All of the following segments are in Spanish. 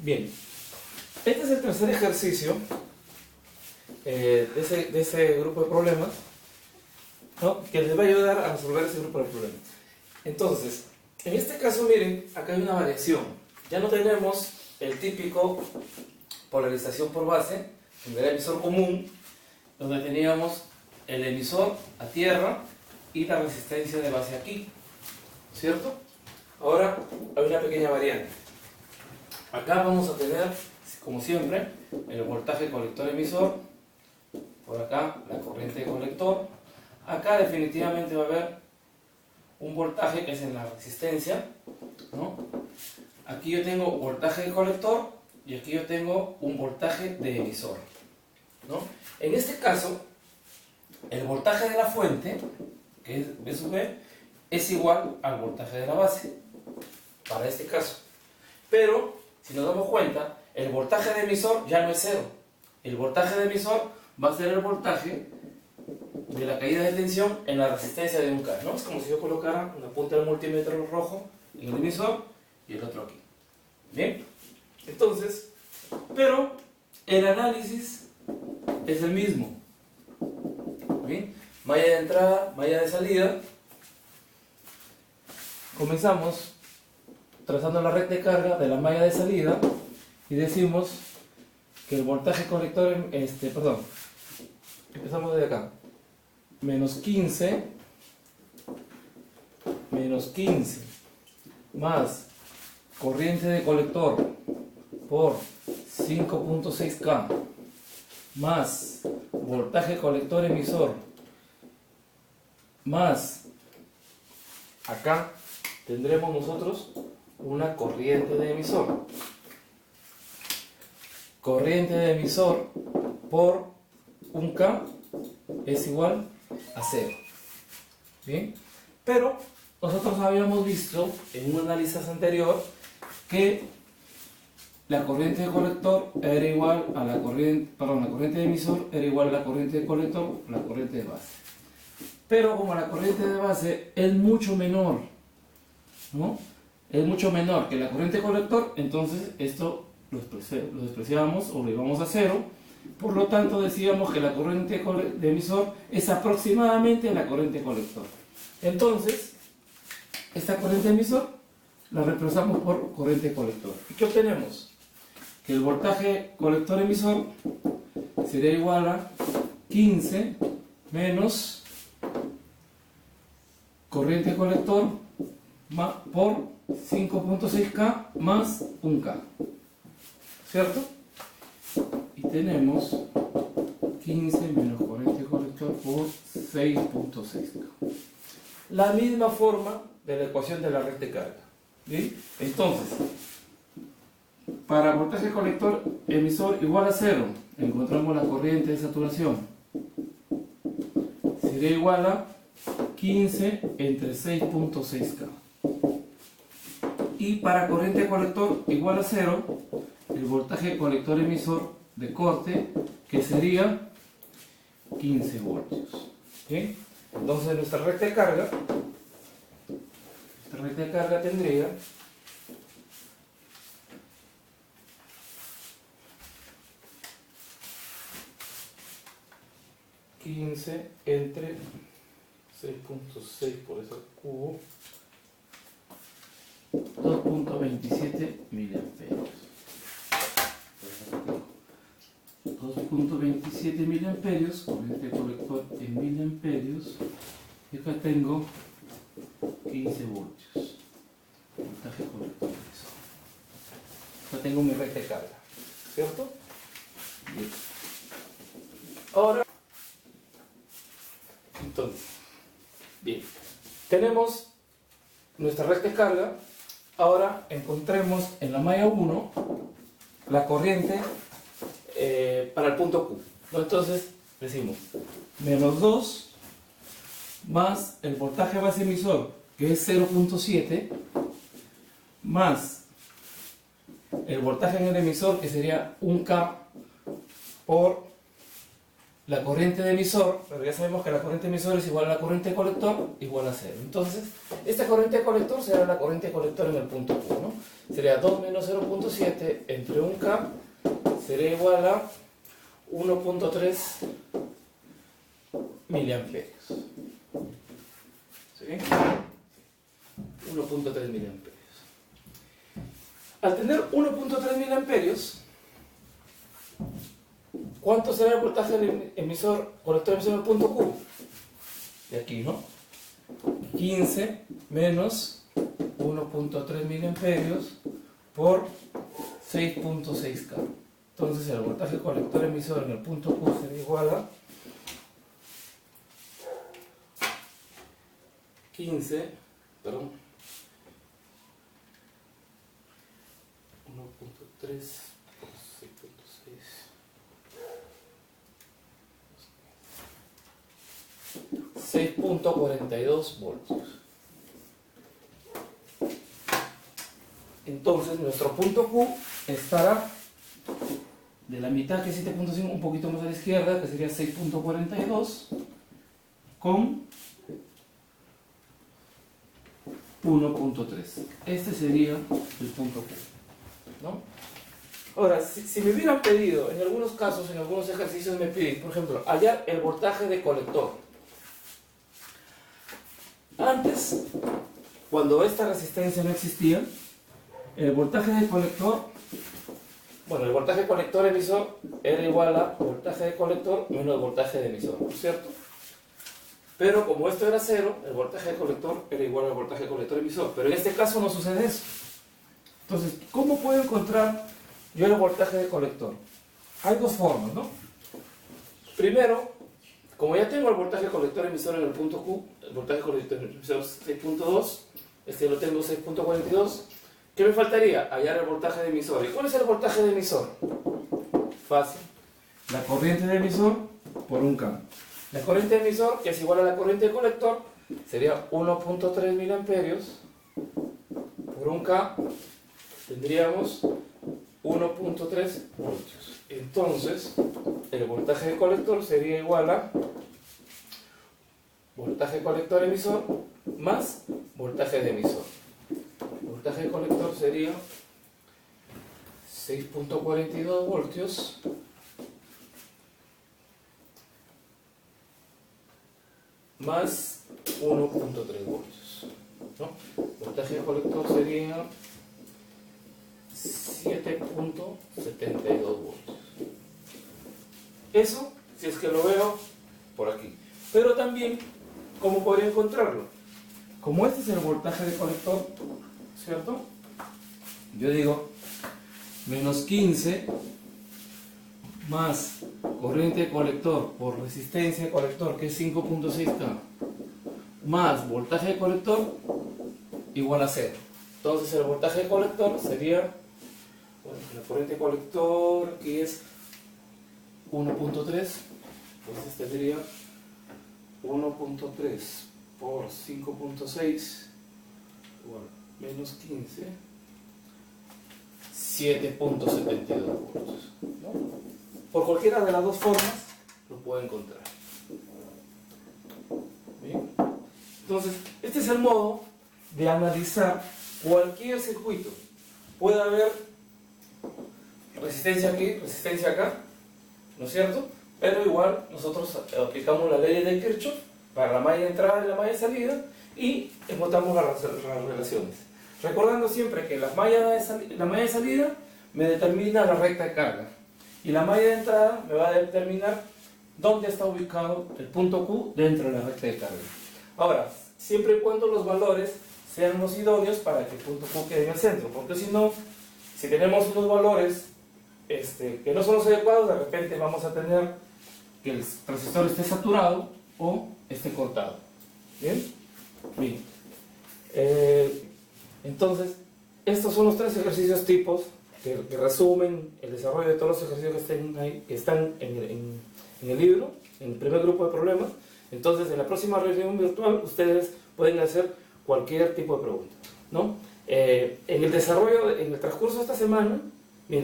Bien, este es el tercer ejercicio de ese grupo de problemas, ¿no?, que les va a ayudar a resolver ese grupo de problemas. Entonces, en este caso, miren, acá hay una variación. Ya no tenemos el típico polarización por base, en el emisor común, donde teníamos el emisor a tierra y la resistencia de base aquí, ¿cierto? Ahora hay una pequeña variante. Acá vamos a tener, como siempre, el voltaje colector-emisor, por acá la corriente de colector. Acá definitivamente va a haber un voltaje que es en la resistencia, ¿no? Aquí yo tengo voltaje de colector y aquí yo tengo un voltaje de emisor, ¿no? En este caso, el voltaje de la fuente, que es V sub B, es igual al voltaje de la base, para este caso. Pero, si nos damos cuenta, el voltaje de emisor ya no es cero. El voltaje de emisor va a ser el voltaje de la caída de tensión en la resistencia de un K, ¿no? Es como si yo colocara una punta del multímetro rojo en el emisor y el otro aquí. ¿Bien? Entonces, pero el análisis es el mismo. ¿Bien? Malla de entrada, malla de salida. Comenzamos trazando la red de carga de la malla de salida y decimos que el voltaje colector, empezamos desde acá, menos 15 más corriente de colector por 5.6K más voltaje colector emisor más acá tendremos nosotros una corriente de emisor. Corriente de emisor por un K es igual a 0. Bien, pero nosotros habíamos visto en un análisis anterior que la corriente de colector era igual a la corriente de emisor era igual a la corriente de colector, la corriente de base. Pero como la corriente de base es mucho menor, ¿no?, es mucho menor que la corriente de colector, entonces esto lo despreciamos o lo llevamos a 0. Por lo tanto, decíamos que la corriente de emisor es aproximadamente la corriente de colector. Entonces, esta corriente de emisor la reemplazamos por corriente de colector. ¿Y qué obtenemos? Que el voltaje colector-emisor sería igual a 15 menos corriente de colector por 5.6K más 1K, ¿cierto? Y tenemos 15 menos corriente de colector por 6.6K. La misma forma de la ecuación de la red de carga. ¿Bien? Entonces, para voltaje colector emisor igual a 0, encontramos la corriente de saturación. Sería igual a 15 entre 6.6K. Y para corriente colector igual a 0, el voltaje colector emisor de corte, que sería 15 voltios. ¿Okay? Entonces nuestra red de carga tendría (15 entre 6.6 por eso al cubo) 2.27 miliamperios. 2.27 miliamperios, corriente colector en miliamperios, y acá tengo 15 voltios, voltaje colector. Acá tengo mi red de carga, ¿cierto? Bien. Ahora, entonces, bien, tenemos nuestra red de carga. Ahora encontremos en la malla 1 la corriente para el punto Q, ¿no? Entonces decimos menos 2 más el voltaje base emisor, que es 0.7, más el voltaje en el emisor, que sería 1K por la corriente de emisor, pero ya sabemos que la corriente de emisor es igual a la corriente de colector igual a 0. Entonces, esta corriente de colector será la corriente de colector en el punto Q, ¿no? Sería 2 menos 0.7 entre 1K sería igual a 1.3 miliamperios. ¿Sí? 1.3 miliamperios. Al tener 1.3 miliamperios, ¿cuánto será el voltaje del emisor, colector emisor en el punto Q? De aquí, ¿no? 15 menos 1.3 miliamperios por 6.6K. Entonces el voltaje colector emisor en el punto Q será igual a 15, perdón, 1.3 por 6.6, 6.42 voltios. Entonces nuestro punto Q estará de la mitad, que es 7.5, un poquito más a la izquierda, que sería 6.42, con 1.3. Este sería el punto Q, ¿no? Ahora, si me hubieran pedido, en algunos casos, en algunos ejercicios me piden, por ejemplo, hallar el voltaje de colector. Antes, cuando esta resistencia no existía, el voltaje de colector, bueno, el voltaje colector emisor era igual a voltaje de colector menos el voltaje de emisor, ¿no es cierto? Pero como esto era 0, el voltaje de colector era igual al voltaje de colector emisor. Pero en este caso no sucede eso. Entonces, ¿cómo puedo encontrar yo el voltaje de colector? Hay dos formas, ¿no? Primero, como ya tengo el voltaje colector emisor en el punto Q, el voltaje colector emisor 6.2, este lo tengo 6.42, ¿qué me faltaría? Hallar el voltaje de emisor. ¿Y cuál es el voltaje de emisor? Fácil. La corriente de emisor por un K. La corriente de emisor, que es igual a la corriente de colector, sería 1.3 miliamperios por un K, tendríamos 1.3 voltios. Entonces, el voltaje de colector sería igual a voltaje colector emisor más voltaje de emisor. El voltaje de colector sería 6.42 voltios más 1.3 voltios, ¿no? El voltaje de colector sería 7.72 voltios. Eso, si es que lo veo por aquí. Pero también, ¿cómo podría encontrarlo? Como este es el voltaje de colector, ¿cierto? Yo digo, menos 15 más corriente de colector por resistencia de colector, que es 5.6K, más voltaje de colector, igual a 0. Entonces el voltaje de colector sería, bueno, la corriente de colector aquí es 1.3, entonces tendría 1.3 por 5.6 igual menos 15, 7.72 voltios, ¿no? Por cualquiera de las dos formas lo puedo encontrar. ¿Bien? Entonces, este es el modo de analizar cualquier circuito. Puede haber resistencia aquí, resistencia acá, ¿no es cierto? Pero igual nosotros aplicamos la ley de Kirchhoff para la malla de entrada y la malla de salida y encontramos las relaciones. Recordando siempre que la malla de salida me determina la recta de carga y la malla de entrada me va a determinar dónde está ubicado el punto Q dentro de la recta de carga. Ahora, siempre y cuando los valores sean los idóneos para que el punto Q quede en el centro, porque si no, si tenemos unos valores que no son los adecuados, de repente vamos a tener que el transistor esté saturado o esté cortado. ¿Bien? Bien. Entonces, estos son los tres ejercicios tipos que resumen el desarrollo de todos los ejercicios que están en el libro, en el primer grupo de problemas. Entonces, en la próxima reunión virtual, ustedes pueden hacer cualquier tipo de pregunta, ¿no? En el transcurso de esta semana,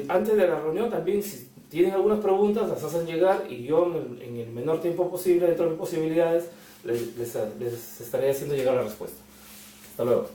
antes de la reunión también, si tienen algunas preguntas, las hacen llegar y yo en el menor tiempo posible, dentro de mis posibilidades, les estaré haciendo llegar la respuesta. Hasta luego.